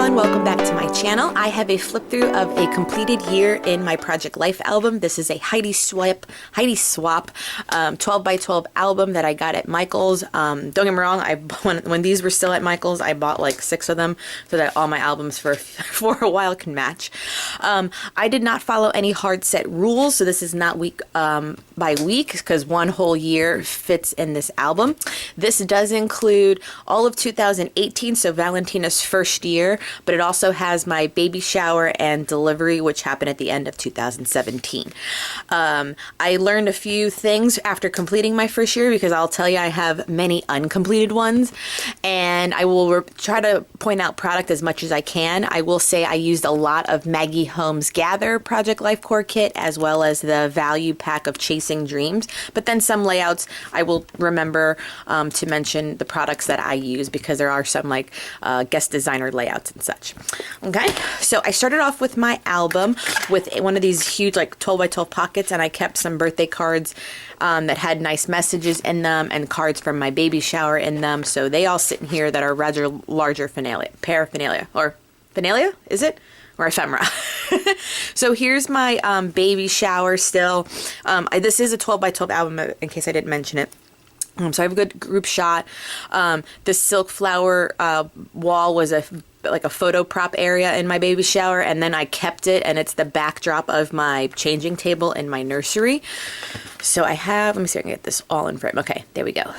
everyone, welcome back to my channel. I have a flip through of a completed year in my Project Life album. This is a Heidi Swap 12 by 12 album that I got at Michael's. Don't get me wrong, when these were still at Michael's, I bought like 6 of them so that all my albums for a while can match. I did not follow any hard set rules, so this is not week by week because one whole year fits in this album. This does include all of 2018, so Valentina's first year, but it also has my baby shower and delivery, which happened at the end of 2017. I learned a few things after completing my first year because I'll tell you I have many uncompleted ones, and I will try to point out product as much as I can. I will say I used a lot of Maggie Holmes Gather Project Life Core Kit as well as the value pack of Chasing Dreams, but then some layouts I will remember to mention the products that I use because there are some like guest designer layouts and such. Okay, so I started off with my album with one of these huge like 12 by 12 pockets, and I kept some birthday cards that had nice messages in them and cards from my baby shower in them, so they all sit in here that are rather larger paraphernalia, or finalia, is it? Or ephemera. So here's my baby shower still. This is a 12 by 12 album in case I didn't mention it. So I have a good group shot. The silk flower wall was like a photo prop area in my baby shower, and then I kept it, and it's the backdrop of my changing table in my nursery. So I have, let me see if I can get this all in frame. Okay, there we go.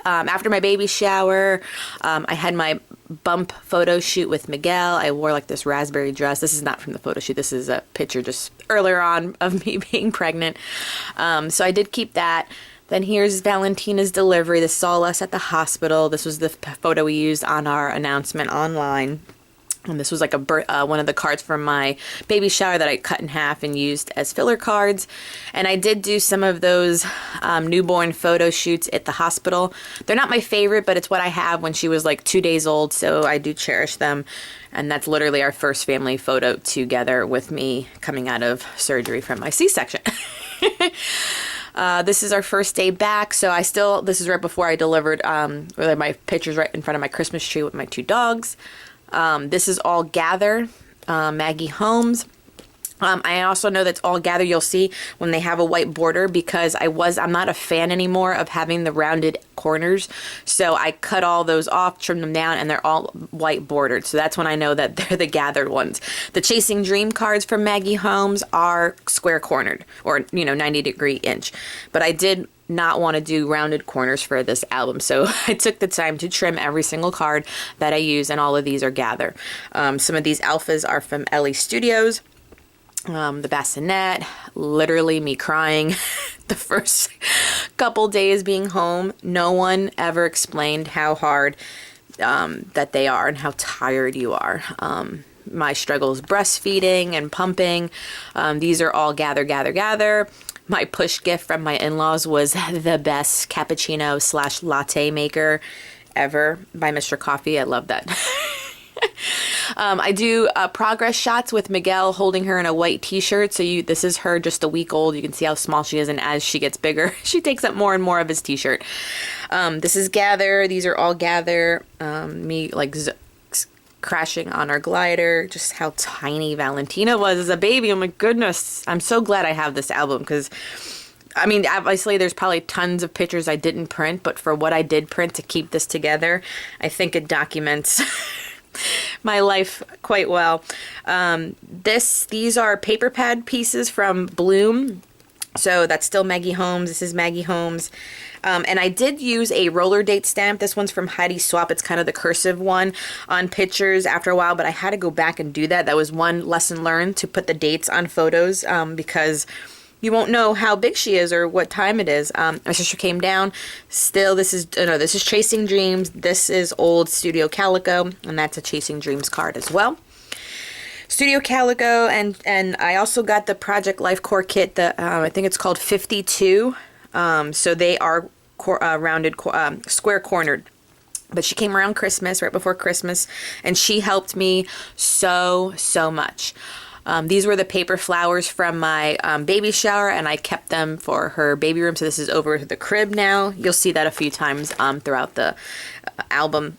After my baby shower, I had my bump photo shoot with Miguel. I wore like this raspberry dress. This is not from the photo shoot. This is a picture just earlier on of me being pregnant. So I did keep that. Then here's Valentina's delivery. This saw us at the hospital. This was the photo we used on our announcement online. And this was like one of the cards from my baby shower that I cut in half and used as filler cards. And I did do some of those newborn photo shoots at the hospital. They're not my favorite, but it's what I have when she was like 2 days old, so I do cherish them. And that's literally our first family photo together with me coming out of surgery from my C-section. This is our first day back, so this is right before I delivered my pictures right in front of my Christmas tree with my 2 dogs. This is all Gather, Maggie Holmes. I also know that's all Gather. You'll see when they have a white border because I'm not a fan anymore of having the rounded corners. So I cut all those off, trimmed them down, and they're all white bordered. So that's when I know that they're the gathered ones. The Chasing Dream cards from Maggie Holmes are square cornered or, 90-degree inch. But I did not want to do rounded corners for this album, so I took the time to trim every single card that I use, and all of these are Gather. Some of these alphas are from Ellie Studios. The bassinet, literally me crying the first couple days being home. No one ever explained how hard that they are and how tired you are. My struggles breastfeeding and pumping. These are all Gather. My push gift from my in-laws was the best cappuccino / latte maker ever by Mr. Coffee. I love that. I do progress shots with Miguel holding her in a white t-shirt. So this is her just a week old. You can see how small she is, and as she gets bigger, she takes up more and more of his t-shirt. This is Gather. These are all Gather. Me like crashing on our glider. Just how tiny Valentina was as a baby. Oh my goodness. I'm so glad I have this album because I mean, obviously there's probably tons of pictures I didn't print, but for what I did print to keep this together, I think it documents my life quite well. These are paper pad pieces from Bloom. So that's still Maggie Holmes. This is Maggie Holmes. And I did use a roller date stamp. This one's from Heidi Swap. It's kind of the cursive one on pictures after a while, but I had to go back and do that. That was one lesson learned, to put the dates on photos because you won't know how big she is or what time it is. My sister came down. Still, this is Chasing Dreams. This is old Studio Calico, and that's a Chasing Dreams card as well. Studio Calico, and I also got the Project Life Core Kit. I think it's called 52. So they are rounded, square cornered. But she came around Christmas, right before Christmas, and she helped me so much. These were the paper flowers from my baby shower, and I kept them for her baby room. So this is over the crib now. You'll see that a few times throughout the album.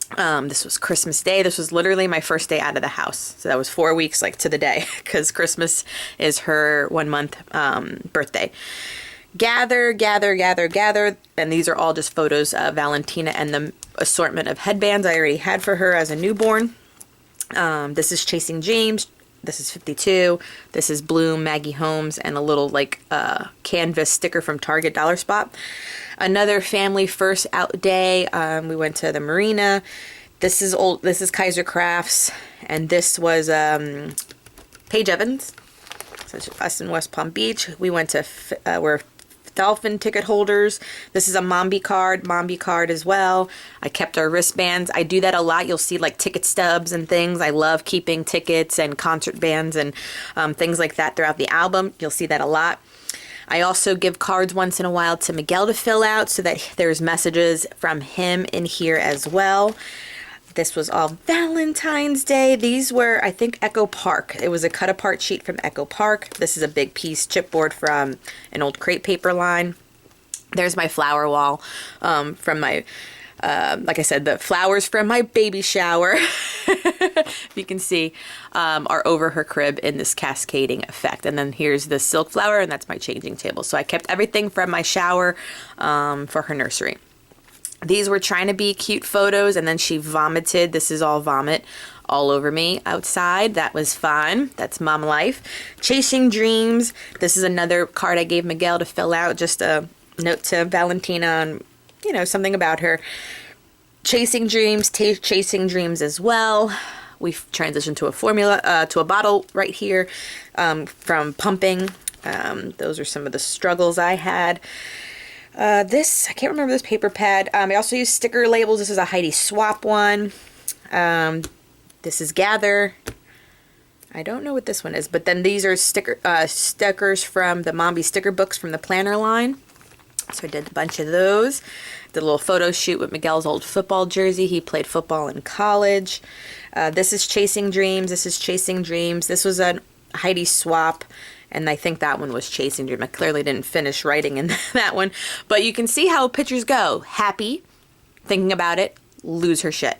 This was Christmas Day. This was literally my first day out of the house. So that was 4 weeks, like to the day, because Christmas is her 1 month birthday. Gather, gather, gather, gather. And these are all just photos of Valentina and the assortment of headbands I already had for her as a newborn. This is Chasing James. This is 52. This is Bloom, Maggie Holmes, and a little like canvas sticker from Target Dollar Spot. Another family first out day. We went to the marina. This is old. This is Kaiser Crafts, and this was Paige Evans. So it's us in West Palm Beach. We went to we're dolphin ticket holders. This is a Mombi card as well. I kept our wristbands. I do that a lot. You'll see like ticket stubs and things. I love keeping tickets and concert bands and things like that throughout the album. You'll see that a lot. I also give cards once in a while to Miguel to fill out so that there's messages from him in here as well. This was all Valentine's Day. These were, I think, Echo Park. It was a cut apart sheet from Echo Park. This is a big piece chipboard from an old crepe paper line. There's my flower wall from my, like I said, the flowers from my baby shower, if you can see, are over her crib in this cascading effect. And then here's the silk flower, and that's my changing table. So I kept everything from my shower for her nursery. These were trying to be cute photos, and then she vomited. This is all vomit all over me outside. That was fun. That's mom life. Chasing Dreams. This is another card I gave Miguel to fill out. Just a note to Valentina and, you know, something about her. Chasing Dreams. Chasing Dreams as well. We've transitioned to a formula, to a bottle right here from pumping. Those are some of the struggles I had. This, I can't remember this paper pad. I also use sticker labels. This is a Heidi Swap one. This is Gather. I don't know what this one is, but then these are stickers from the Mombi sticker books from the planner line. So I did a bunch of those. Did a little photo shoot with Miguel's old football jersey. He played football in college. This is Chasing Dreams. This is Chasing Dreams. This was a Heidi Swap. And I think that one was Chasing Dream. I clearly didn't finish writing in that one. But you can see how pictures go. Happy, thinking about it, lose her shit.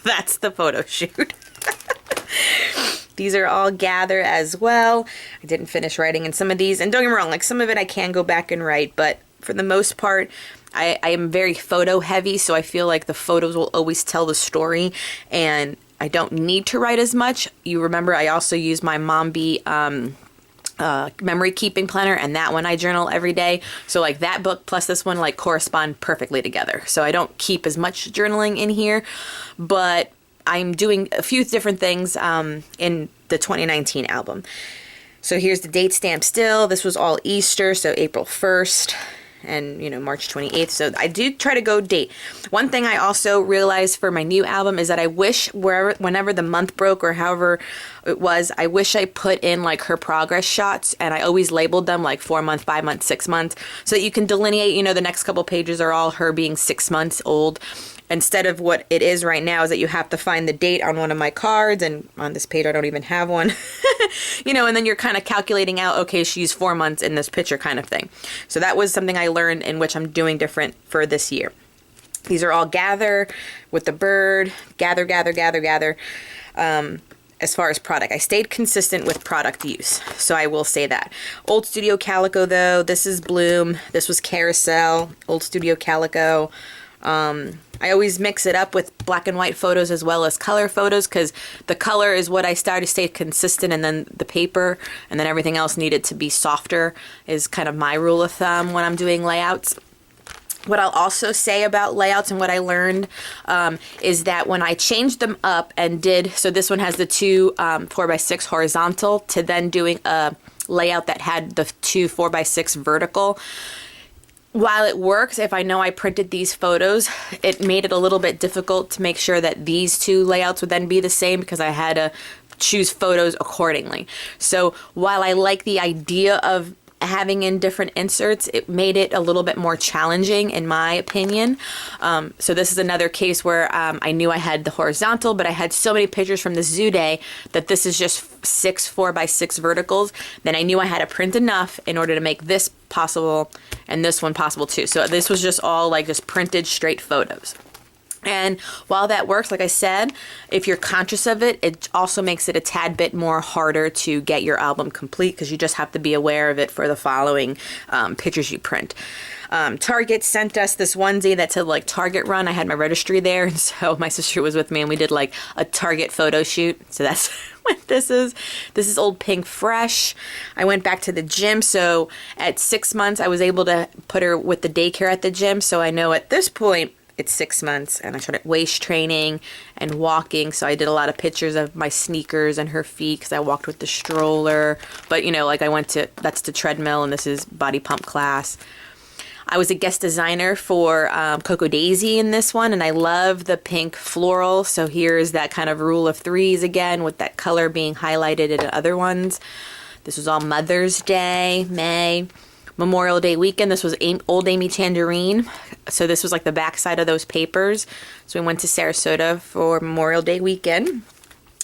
That's the photo shoot. These are all Gather as well. I didn't finish writing in some of these. And don't get me wrong, like some of it I can go back and write. But for the most part, I am very photo heavy. So I feel like the photos will always tell the story. And I don't need to write as much. You remember I also use my Mombi memory keeping planner, and that one I journal every day. So like that book plus this one like correspond perfectly together. So I don't keep as much journaling in here, but I'm doing a few different things in the 2019 album. So here's the date stamp still. This was all Easter, so April 1st. And, you know, March 28th. So I do try to go date. One thing I also realized for my new album is that I wish whenever the month broke or however it was, I wish I put in like her progress shots, and I always labeled them like 4 months, 5 months, 6 months, so that you can delineate, you know, the next couple pages are all her being 6 months old. Instead of what it is right now is that you have to find the date on one of my cards, and on this page I don't even have one. You know, and then you're kind of calculating out, okay, she's 4 months in this picture kind of thing. So that was something I learned, in which I'm doing different for this year. These are all Gather with the bird. Gather, gather, gather, gather. As far as product, I stayed consistent with product use, so I will say that. Old Studio Calico though, this is Bloom. This was Carousel, Old Studio Calico. I always mix it up with black and white photos as well as color photos, because the color is what I started to stay consistent, and then the paper, and then everything else needed to be softer is kind of my rule of thumb when I'm doing layouts. What I'll also say about layouts and what I learned is that when I changed them up and did, so this one has the two 4x6 horizontal to then doing a layout that had the two 4x6 vertical. While it works, if I know I printed these photos, it made it a little bit difficult to make sure that these two layouts would then be the same, because I had to choose photos accordingly. So while I like the idea of having in different inserts, it made it a little bit more challenging in my opinion. So this is another case where I knew I had the horizontal, but I had so many pictures from the zoo day that this is just 6 4x6 verticals. Then I knew I had to print enough in order to make this possible and this one possible too. So this was just all like just printed straight photos. And while that works, like I said, if you're conscious of it, it also makes it a tad bit more harder to get your album complete because you just have to be aware of it for the following pictures you print. Target sent us this onesie that said like Target Run. I had my registry there, and so my sister was with me and we did like a Target photo shoot. So that's what this is. This is Old Pink Fresh. I went back to the gym, so at 6 months I was able to put her with the daycare at the gym, so I know at this point it's 6 months, and I started waist training and walking. So I did a lot of pictures of my sneakers and her feet because I walked with the stroller. But you know, like I went to, that's the treadmill, and this is body pump class. I was a guest designer for Coco Daisy in this one, and I love the pink floral. So here's that kind of rule of threes again with that color being highlighted in other ones. This was all Mother's Day, May. Memorial Day weekend, this was Old Amy Tangerine. So this was like the backside of those papers. So we went to Sarasota for Memorial Day weekend.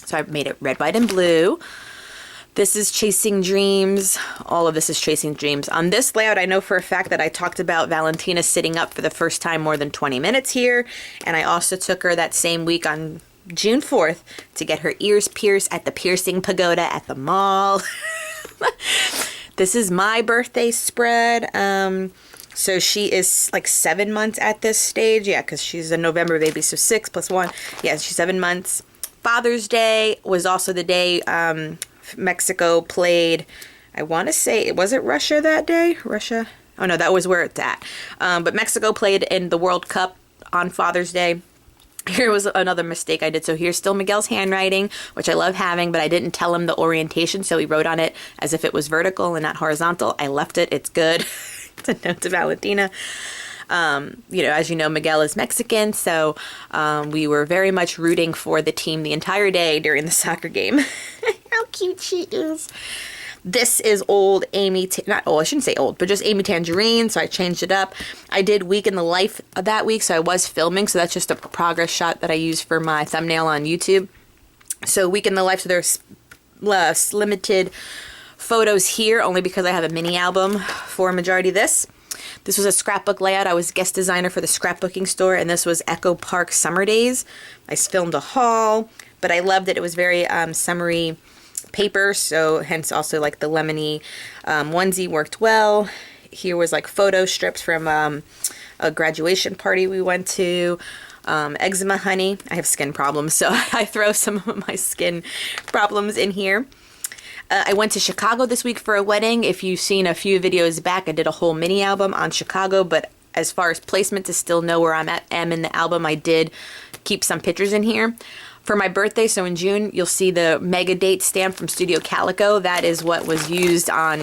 So I made it red, white, and blue. This is Chasing Dreams. All of this is Chasing Dreams. On this layout, I know for a fact that I talked about Valentina sitting up for the first time more than 20 minutes here. And I also took her that same week on June 4th to get her ears pierced at the Piercing Pagoda at the mall. This is my birthday spread. So she is like 7 months at this stage. Yeah, because she's a November baby, so 6 + 1. Yeah, she's 7 months. Father's Day was also the day Mexico played. I want to say, was it Russia that day? Russia? Oh no, that was where it's at. But Mexico played in the World Cup on Father's Day. Here was another mistake I did. So here's still Miguel's handwriting, which I love having, but I didn't tell him the orientation, so he wrote on it as if it was vertical and not horizontal. I left it. It's good. It's a note to Valentina. You know, as you know, Miguel is Mexican, so we were very much rooting for the team the entire day during the soccer game. How cute she is. This is old Amy, not old, I shouldn't say old, but just Amy Tangerine, so I changed it up. I did week in the life of that week, so I was filming, so that's just a progress shot that I used for my thumbnail on YouTube. So week in the life, so there's less limited photos here, only because I have a mini album for a majority of this. This was a scrapbook layout. I was guest designer for the scrapbooking store, and this was Echo Park Summer Days. I filmed a haul, but I loved it. It was very summery paper, so hence also like the lemony onesie worked well. Here was like photo strips from a graduation party we went to. Eczema honey. I have skin problems, so I throw some of my skin problems in here. I went to Chicago this week for a wedding. If you've seen a few videos back, I did a whole mini album on Chicago, but as far as placement to still know where am in the album, I did keep some pictures in here. For my birthday, so in June, you'll see the mega date stamp from Studio Calico. That is what was used on,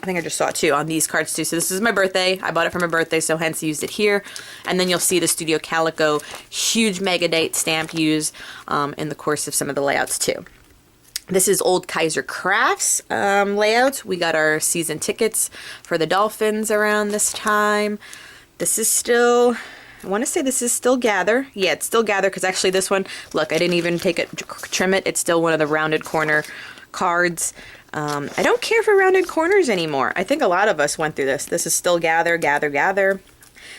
I think I just saw it too, on these cards too. So this is my birthday. I bought it for my birthday, so hence used it here. And then you'll see the Studio Calico huge mega date stamp used in the course of some of the layouts too. This is old Kaiser Crafts layout. We got our season tickets for the Dolphins around this time. This is still, I want to say this is still Gather. Yeah, it's still Gather, because actually this one, look, I didn't even take it, trim it. It's still one of the rounded corner cards. I don't care for rounded corners anymore. I think a lot of us went through this. This is still Gather, Gather, Gather.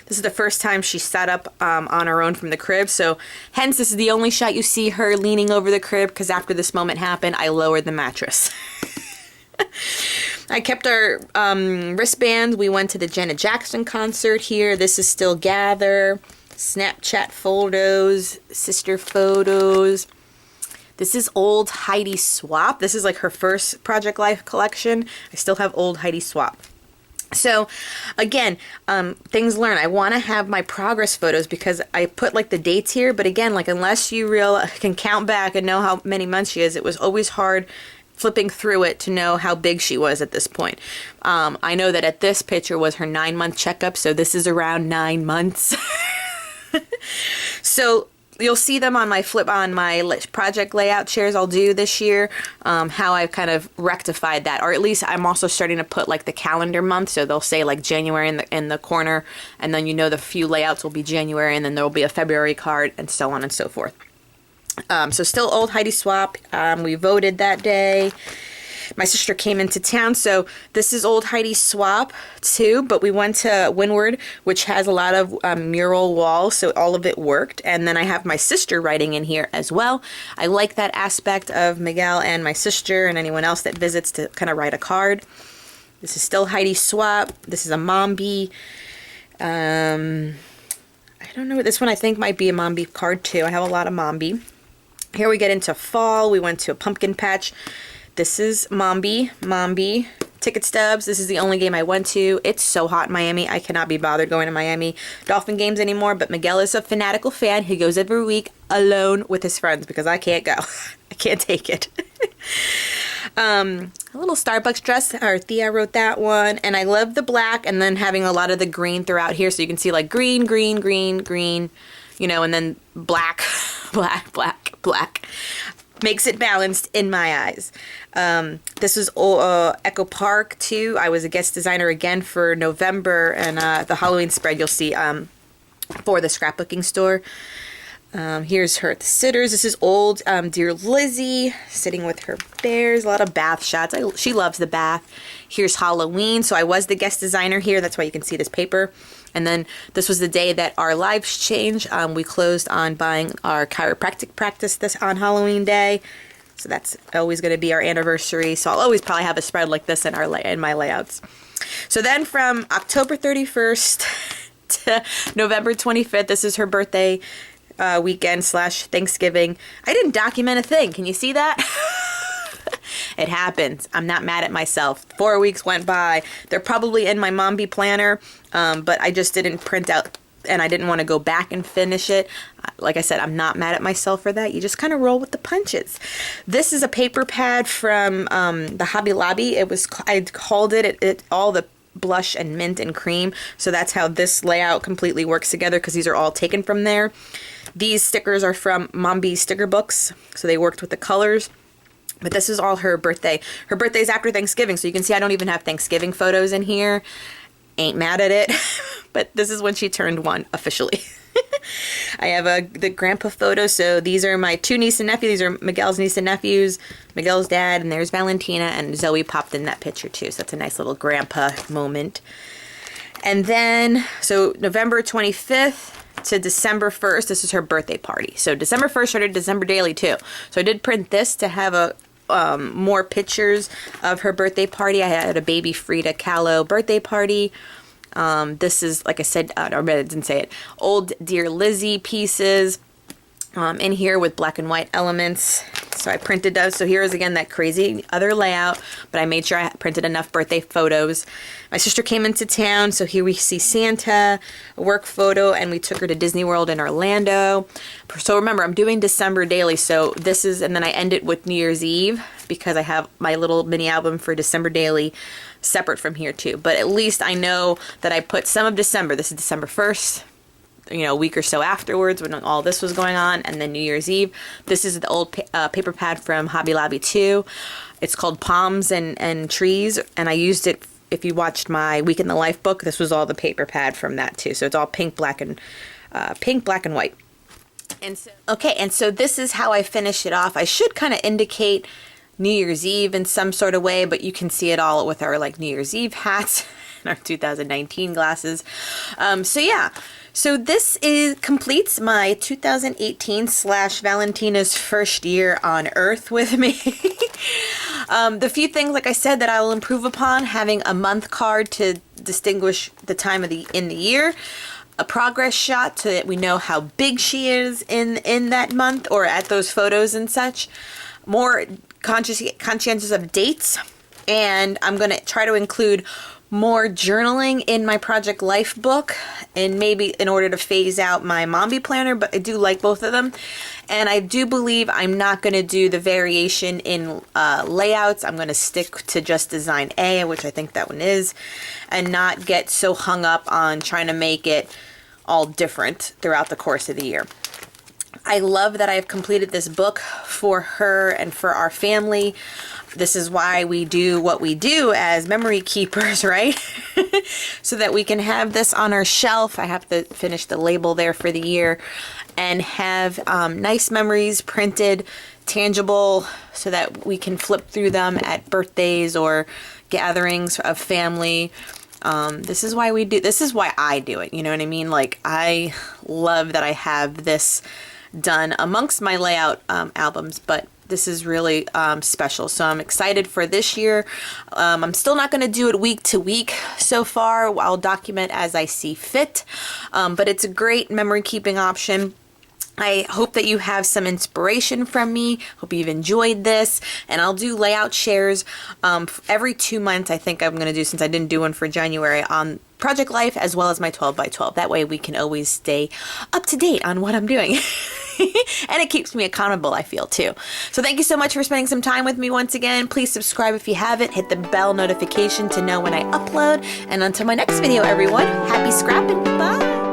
This is the first time she sat up on her own from the crib, so hence this is the only shot you see her leaning over the crib, because after this moment happened, I lowered the mattress. I kept our wristbands. We went to the Janet Jackson concert here. This is still Gather. Snapchat photos, sister photos. This is old Heidi Swap. This is like her first Project Life collection. I still have old Heidi Swap. So again, things learned. I want to have my progress photos because I put like the dates here, but again, like unless you can count back and know how many months she is, it was always hard flipping through it to know how big she was at this point. I know that at this picture was her 9-month checkup, so this is around 9 months. So you'll see them on my project layout shares I'll do this year, how I've kind of rectified that, or at least I'm also starting to put like the calendar month, so they'll say like January in the corner, and then you know the few layouts will be January, and then there will be a February card, and so on and so forth. So still old Heidi Swap. We voted that day. My sister came into town, so this is old Heidi's swap too, but we went to Windward, which has a lot of mural walls, so all of it worked. And then I have my sister writing in here as well. I like that aspect of Miguel and my sister and anyone else that visits to kind of write a card. This is still Heidi's swap. This is a Mombi. I don't know, this one I think might be a Mombi card too. I have a lot of Mombi. Here we get into fall. We went to a pumpkin patch. This is Mombi. Ticket stubs. This is the only game I went to. It's so hot in Miami. I cannot be bothered going to Miami Dolphin games anymore, but Miguel is a fanatical fan. He goes every week alone with his friends because I can't go. I can't take it. A little Starbucks dress. Our Thea wrote that one. And I love the black and then having a lot of the green throughout here. So you can see like green, green, green, green, you know, and then black, black, black, black. Makes it balanced in my eyes. This is Echo Park too. I was a guest designer again for November and the Halloween spread you'll see for the scrapbooking store. Here's her at the sitters. This is old dear Lizzie sitting with her bears. A lot of bath shots. She loves the bath. Here's Halloween. So I was the guest designer here. That's why you can see this paper. And then this was the day that our lives changed. We closed on buying our chiropractic practice on Halloween day. So that's always going to be our anniversary. So I'll always probably have a spread like this in my layouts. So then from October 31st to November 25th, this is her birthday weekend / Thanksgiving. I didn't document a thing. Can you see that? It happens. I'm not mad at myself. 4 weeks went by. They're probably in my Mombi planner, but I just didn't print out and I didn't want to go back and finish it. Like I said, I'm not mad at myself for that. You just kind of roll with the punches. This is a paper pad from the Hobby Lobby. I called it all the blush and mint and cream. So that's how this layout completely works together because these are all taken from there. These stickers are from Mombi sticker books. So they worked with the colors. But this is all her birthday. Her birthday's after Thanksgiving. So you can see I don't even have Thanksgiving photos in here. Ain't mad at it. But this is when she turned 1 officially. I have the grandpa photo. So these are my 2 niece and nephews. These are Miguel's niece and nephews, Miguel's dad, and there's Valentina, and Zoe popped in that picture too. So that's a nice little grandpa moment. And then, so November 25th to December 1st, this is her birthday party. So December 1st started December daily too. So I did print this to have more pictures of her birthday party. I had a baby Frida Kahlo birthday party. This is, like I said, I didn't say it, old dear Lizzie pieces in here with black and white elements. So I printed those. So here is again that crazy other layout, but I made sure I printed enough birthday photos. My sister came into town, so here we see Santa, a work photo, and we took her to Disney World in Orlando. So remember, I'm doing December daily, so this is, and then I end it with New Year's Eve because I have my little mini album for December daily separate from here too. But at least I know that I put some of December. This is December 1st. You know, a week or so afterwards when all this was going on, and then New Year's Eve. This is the old paper pad from Hobby Lobby 2. It's called Palms and Trees, and I used it, if you watched my Week in the Life book, this was all the paper pad from that too. So it's all pink, black, and white. And so, okay, and so this is how I finish it off. I should kind of indicate New Year's Eve in some sort of way, but you can see it all with our like New Year's Eve hats and our 2019 glasses. So yeah. So this completes my 2018 / Valentina's first year on Earth with me. The few things, like I said, that I will improve upon: having a month card to distinguish the time in the year, a progress shot so that we know how big she is in that month or at those photos and such, more conscientious of dates, and I'm going to try to include more journaling in my Project Life book, and maybe in order to phase out my Mombi planner, but I do like both of them. And I do believe I'm not going to do the variation in layouts. I'm going to stick to just Design A, which I think that one is, and not get so hung up on trying to make it all different throughout the course of the year. I love that I have completed this book for her and for our family. This is why we do what we do as memory keepers, right? So that we can have this on our shelf. I have to finish the label there for the year and have nice memories printed, tangible, so that we can flip through them at birthdays or gatherings of family. This is why we do, this is why I do it. You know what I mean? Like, I love that I have this done amongst my layout albums, but this is really special. So I'm excited for this year. I'm still not going to do it week to week so far. I'll document as I see fit, but it's a great memory keeping option. I hope that you have some inspiration from me. Hope you've enjoyed this. And I'll do layout shares every 2 months. I think I'm going to do, since I didn't do one for January, on Project Life as well as my 12 by 12. That way we can always stay up to date on what I'm doing. And it keeps me accountable, I feel, too. So thank you so much for spending some time with me once again. Please subscribe if you haven't. Hit the bell notification to know when I upload. And until my next video, everyone, happy scrapping. Bye.